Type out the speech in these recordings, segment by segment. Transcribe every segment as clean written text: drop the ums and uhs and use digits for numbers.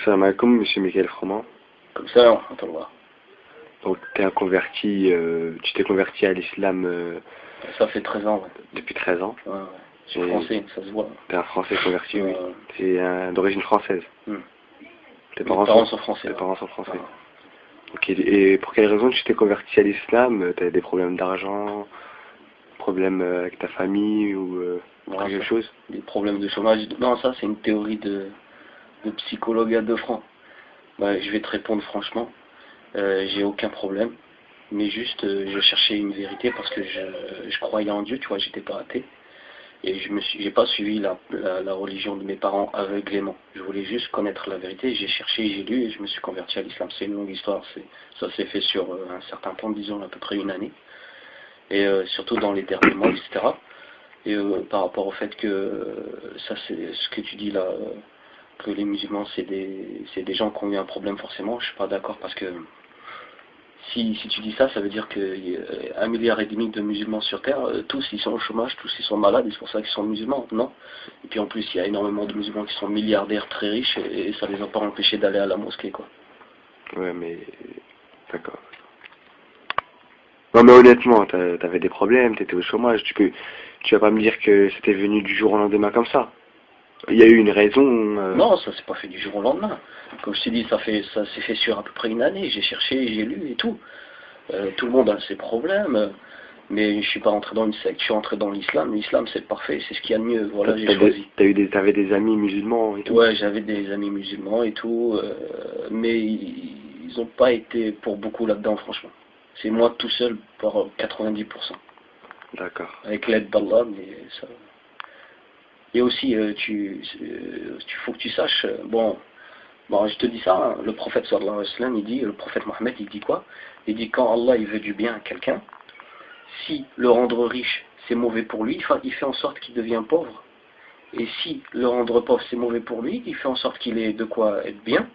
Salam alaikum, monsieur Michael Froment. Comme ça, on va voir. Donc, t'es un converti, tu t'es converti à l'islam Ça fait 13 ans, ouais. depuis 13 ans. Ouais. Je suis français, ça se voit. T'es un français converti, oui. T'es d'origine française. Tes Mes parents sont français. Tes parents sont français. Ouais. Ok, et pour quelle raison tu t'es converti à l'islam? T'as des problèmes d'argent, problèmes avec ta famille ou quelque chose? Des problèmes de chômage. Non, ça c'est une théorie de psychologue à 2 francs. Bah, je vais te répondre franchement. J'ai aucun problème. Mais juste, je cherchais une vérité parce que je croyais en Dieu, tu vois, j'étais pas athée. Et j'ai pas suivi la religion de mes parents aveuglément. Je voulais juste connaître la vérité. J'ai cherché, j'ai lu et je me suis converti à l'islam. C'est une longue histoire. Ça s'est fait sur un certain temps, disons à peu près une année. Et surtout dans les derniers mois, etc. Et par rapport au fait que ça c'est ce que tu dis là, que les musulmans c'est des gens qui ont eu un problème forcément, je suis pas d'accord parce que si tu dis ça, ça veut dire qu'il y a 1,5 milliard de musulmans sur Terre, tous ils sont au chômage, tous ils sont malades, et c'est pour ça qu'ils sont musulmans, non? Et puis en plus, il y a énormément de musulmans qui sont milliardaires, très riches, et ça les a pas empêchés d'aller à la mosquée, quoi. Ouais, mais... D'accord. Non, mais honnêtement, t'avais des problèmes, t'étais au chômage, tu vas pas me dire que c'était venu du jour au lendemain comme ça. Il y a eu une raison... Non, ça s'est pas fait du jour au lendemain. Comme je t'ai dit, ça s'est fait sur à peu près une année, j'ai cherché, j'ai lu et tout. Tout le monde a ses problèmes, mais je suis pas rentré dans une secte, je suis rentré dans l'islam. L'islam c'est parfait, c'est ce qu'il y a de mieux, voilà, j'ai choisi. T'avais des amis musulmans et tout? Ouais, j'avais des amis musulmans et tout, mais ils ont pas été pour beaucoup là-dedans, franchement. C'est moi tout seul pour 90%. D'accord. Avec l'aide d'Allah, mais ça... Et aussi, faut que tu saches, bon, je te dis ça, hein, le prophète sallallahu alayhi wa sallam, il dit, le prophète Mohammed, il dit quoi? Il dit quand Allah il veut du bien à quelqu'un, si le rendre riche c'est mauvais pour lui, il fait en sorte qu'il devient pauvre. Et si le rendre pauvre c'est mauvais pour lui, il fait en sorte qu'il ait de quoi être bien.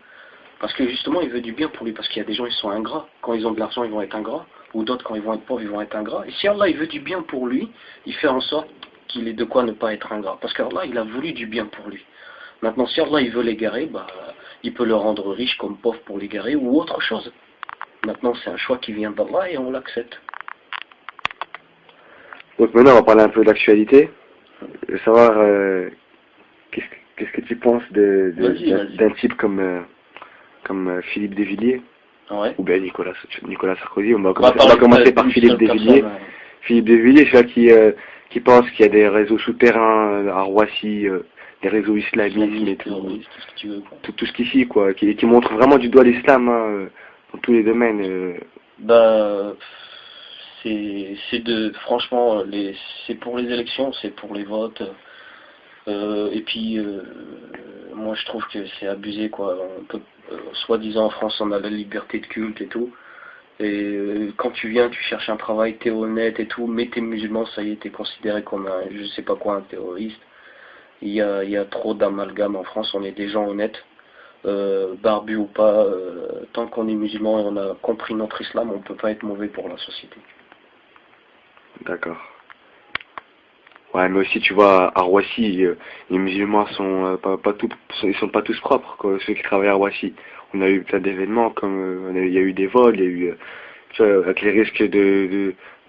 Parce que justement il veut du bien pour lui. Parce qu'il y a des gens ils sont ingrats. Quand ils ont de l'argent ils vont être ingrats. Ou d'autres quand ils vont être pauvres ils vont être ingrats. Et si Allah il veut du bien pour lui, il fait en sorte qu'il ait de quoi ne pas être ingrat. Parce qu'Allah il a voulu du bien pour lui. Maintenant si Allah il veut l'égarer, il peut le rendre riche comme pauvre pour l'égarer ou autre chose. Maintenant c'est un choix qui vient d'Allah et on l'accepte. Donc maintenant on va parler un peu d'actualité. Je veux savoir qu'est-ce que tu penses d'un type comme Philippe Desvilliers, ouais. Ou bien Nicolas Sarkozy. On va commencer par Philippe Desvilliers. Philippe Desvilliers, c'est là qui pense qu'il y a des réseaux souterrains à Roissy, des réseaux islamistes et tout ce qu'ici, quoi, qui montre vraiment du doigt l'islam dans tous les domaines. Franchement, c'est pour les élections, c'est pour les votes. Et puis, moi je trouve que c'est abusé, quoi. Soi-disant en France, on a la liberté de culte et tout. Et quand tu viens, tu cherches un travail, t'es honnête et tout, mais t'es musulman, ça y est, t'es considéré comme je sais pas quoi, un terroriste. Il y a trop d'amalgame en France, on est des gens honnêtes. Barbu ou pas, tant qu'on est musulman et on a compris notre islam, on ne peut pas être mauvais pour la société. D'accord. Ouais, mais aussi tu vois à Roissy, les musulmans sont ils sont pas tous propres, quoi, ceux qui travaillent à Roissy. On a eu plein d'événements comme il y a eu des vols, il y a eu tu vois, avec les risques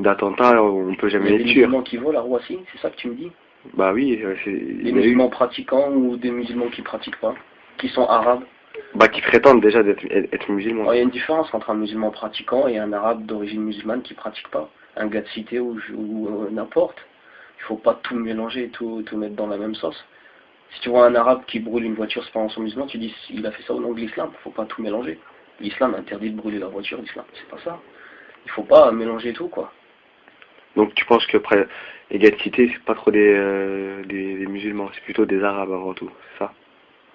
d'attentats, on peut jamais les tuer. Il y a des musulmans qui volent à Roissy, c'est ça que tu me dis? Bah oui, des musulmans pratiquants ou des musulmans qui pratiquent pas, qui sont arabes? Qui prétendent déjà être musulmans. Il y a une différence entre un musulman pratiquant et un arabe d'origine musulmane qui pratique pas. Un gars de cité ou n'importe. Il faut pas tout mélanger, tout mettre dans la même sauce. Si tu vois un arabe qui brûle une voiture, c'est pas son musulman, tu dis il a fait ça au nom de l'islam. Faut pas tout mélanger. L'islam interdit de brûler la voiture, l'islam, c'est pas ça. Il faut pas mélanger tout, quoi. Donc tu penses que après les gars de cité, c'est pas trop des musulmans, c'est plutôt des arabes avant tout, c'est ça?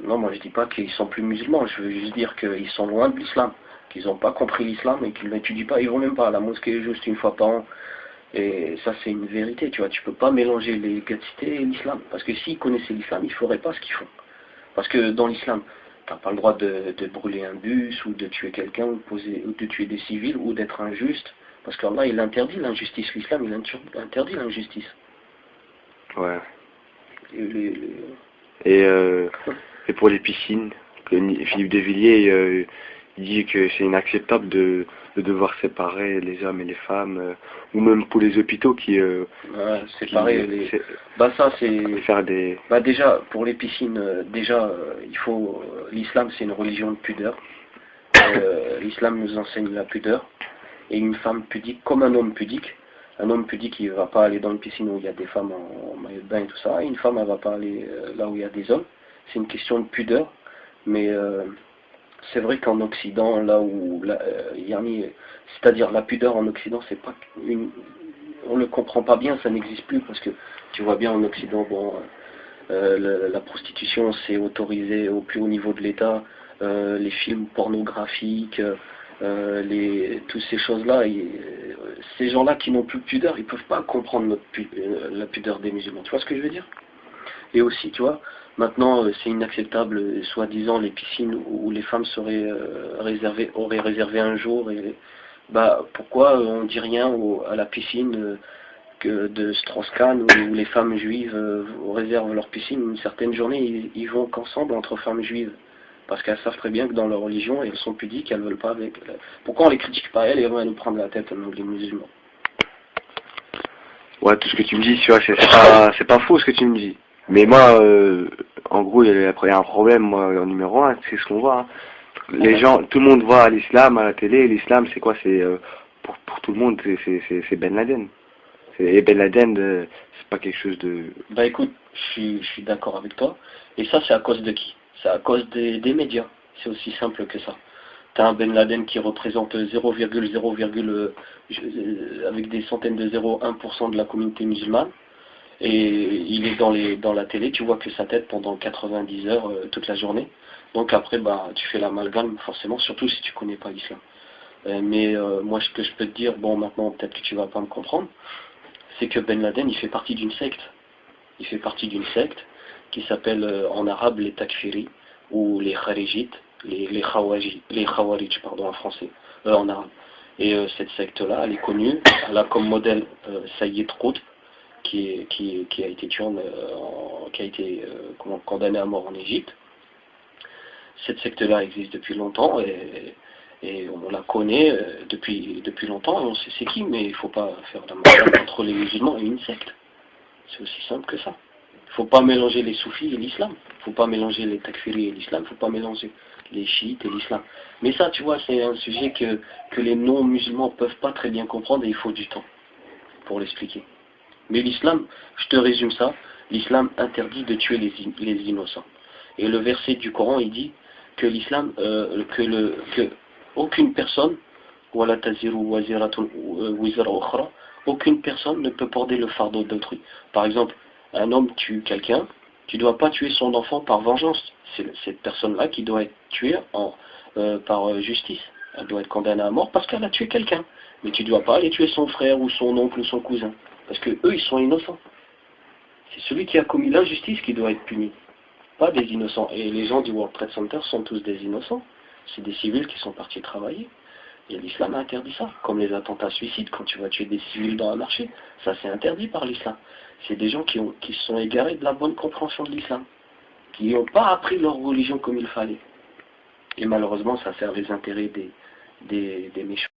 Non, moi je dis pas qu'ils sont plus musulmans, je veux juste dire qu'ils sont loin de l'islam, qu'ils n'ont pas compris l'islam et qu'ils l'étudient pas, ils vont même pas à la mosquée juste une fois par an. Et ça c'est une vérité, tu vois, tu peux pas mélanger les gars de cité et l'islam. Parce que s'ils connaissaient l'islam, ils feraient pas ce qu'ils font. Parce que dans l'islam, t'as pas le droit de brûler un bus ou de tuer quelqu'un ou de tuer des civils ou d'être injuste. Parce qu'Allah il interdit l'injustice, l'islam il interdit l'injustice. Ouais. Et pour les piscines, Philippe de Villiers, il dit que c'est inacceptable de devoir séparer les hommes et les femmes, ou même pour les hôpitaux Ouais, séparer les... c'est- Bah ça c'est... faire des... Bah déjà, pour les piscines, il faut... l'islam c'est une religion de pudeur. L'islam nous enseigne la pudeur. Et une femme pudique, comme un homme pudique il ne va pas aller dans une piscine où il y a des femmes en maillot de bain et tout ça. Et une femme elle va pas aller là où il y a des hommes. C'est une question de pudeur. Mais c'est vrai qu'en Occident, là où... c'est-à-dire la pudeur en Occident, c'est pas une... On ne le comprend pas bien, ça n'existe plus parce que tu vois bien en Occident, bon, la prostitution c'est autorisé au plus haut niveau de l'État, les films pornographiques, toutes ces choses-là, ces gens-là qui n'ont plus de pudeur, ils ne peuvent pas comprendre la pudeur des musulmans. Tu vois ce que je veux dire? Et aussi, tu vois, maintenant c'est inacceptable, soi-disant, les piscines où les femmes auraient réservé un jour. Bah, pourquoi on dit rien à la piscine de Strauss-Kahn où les femmes juives réservent leur piscine une certaine journée, ils vont qu'ensemble entre femmes juives. Parce qu'elles savent très bien que dans leur religion, elles sont pudiques, elles veulent pas avec. Pourquoi on les critique pas elles et on va nous prendre la tête, nous, les musulmans? Ouais, tout ce que tu me dis, tu vois, c'est pas faux ce que tu me dis. Mais moi, en gros, il y a un problème, moi, en numéro un, c'est ce qu'on voit, hein. Les gens, tout le monde voit l'islam à la télé, l'islam c'est quoi? C'est pour tout le monde, c'est Ben Laden. Et Ben Laden, c'est pas quelque chose de... Bah écoute, je suis d'accord avec toi. Et ça, c'est à cause de qui? C'est à cause des médias. C'est aussi simple que ça. T'as un Ben Laden qui représente 0,0, avec des centaines de 0,1% de la communauté musulmane. Et il est dans la télé, tu vois que sa tête pendant 90 heures toute la journée. Donc après, bah, tu fais l'amalgame forcément, surtout si tu connais pas l'islam. Moi, ce que je peux te dire, bon, maintenant, peut-être que tu vas pas me comprendre, c'est que Ben Laden, il fait partie d'une secte. Il fait partie d'une secte qui s'appelle en arabe les takfiri, ou les kharijites, les khawarij, pardon, en français, en arabe. Et cette secte-là, elle est connue, elle a comme modèle Sayyid Qutb, qui a été tué condamné à mort en Égypte. Cette secte-là existe depuis longtemps et on la connaît depuis longtemps et on sait c'est qui, mais il ne faut pas faire l'amalgame entre les musulmans et une secte. C'est aussi simple que ça. Il ne faut pas mélanger les soufis et l'islam. Il ne faut pas mélanger les takfiris et l'islam. Il ne faut pas mélanger les chiites et l'islam. Mais ça, tu vois, c'est un sujet que les non-musulmans ne peuvent pas très bien comprendre et il faut du temps pour l'expliquer. Mais l'islam, je te résume ça, l'islam interdit de tuer les innocents. Et le verset du Coran, il dit que l'islam, que aucune personne, aucune personne ne peut porter le fardeau d'autrui. Par exemple, un homme tue quelqu'un, tu ne dois pas tuer son enfant par vengeance. C'est cette personne-là qui doit être tuée par justice. Elle doit être condamnée à mort parce qu'elle a tué quelqu'un. Mais tu ne dois pas aller tuer son frère ou son oncle ou son cousin. Parce que eux, ils sont innocents. C'est celui qui a commis l'injustice qui doit être puni. Pas des innocents. Et les gens du World Trade Center sont tous des innocents. C'est des civils qui sont partis travailler. Et l'islam a interdit ça. Comme les attentats suicides, quand tu vas tuer des civils dans un marché. Ça, c'est interdit par l'islam. C'est des gens qui se sont égarés de la bonne compréhension de l'islam. Qui n'ont pas appris leur religion comme il fallait. Et malheureusement, ça sert les intérêts des méchants.